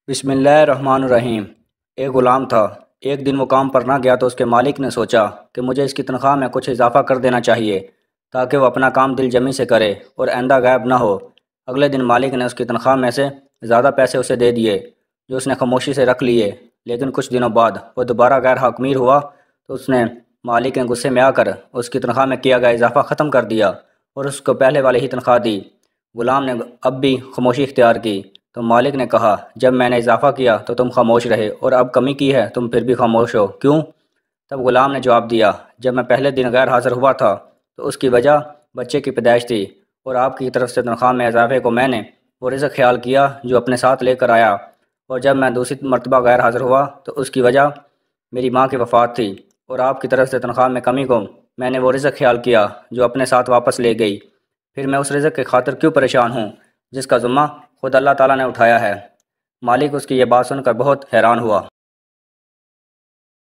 بسم اللہ الرحمن الرحیم۔ ایک غلام تھا۔ ایک دن وہ کام پر نہ گیا تو اس کے مالک نے سوچا کہ مجھے اس کی تنخواہ میں کچھ اضافہ کر دینا چاہیے تاکہ وہ اپنا کام دل جمی سے کرے اور آئندہ غائب نہ ہو۔ اگلے دن مالک نے اس کی تنخواہ میں سے زیادہ پیسے اسے دے دیے جو اس نے خاموشی سے رکھ لیے، لیکن کچھ دنوں بعد وہ دوبارہ غیر حق امیر ہوا تو اس نے مالک کے غصے میں آ کر اس کی تنخواہ میں کیا گیا اضافہ ختم کر دیا اور اس کو پہلے والی ہی تنخواہ دی۔ غلام نے اب بھی خاموشی اختیار کی تو مالک نے کہا، جب میں نے اضافہ کیا تو تم خاموش رہے اور اب کمی کی ہے تم پھر بھی خاموش ہو، کیوں؟ تب غلام نے جواب دیا، جب میں پہلے دن غیر حاضر ہوا تھا تو اس کی وجہ بچے کی پیدائش تھی اور آپ کی طرف سے تنخواہ میں اضافے کو میں نے وہ رزق خیال کیا جو اپنے ساتھ لے کر آیا، اور جب میں دوسری مرتبہ غیر حاضر ہوا تو اس کی وجہ میری ماں کی وفات تھی اور آپ کی طرف سے تنخواہ میں کمی کو میں نے وہ رزق خیال کیا جو اپنے ساتھ واپس لے گئی۔ پھر میں اس رزق کی خاطر کیوں پریشان ہوں جس کا ذمہ خود اللہ تعالیٰ نے اٹھایا ہے؟ مالک اس کی یہ بات سن کر بہت حیران ہوا۔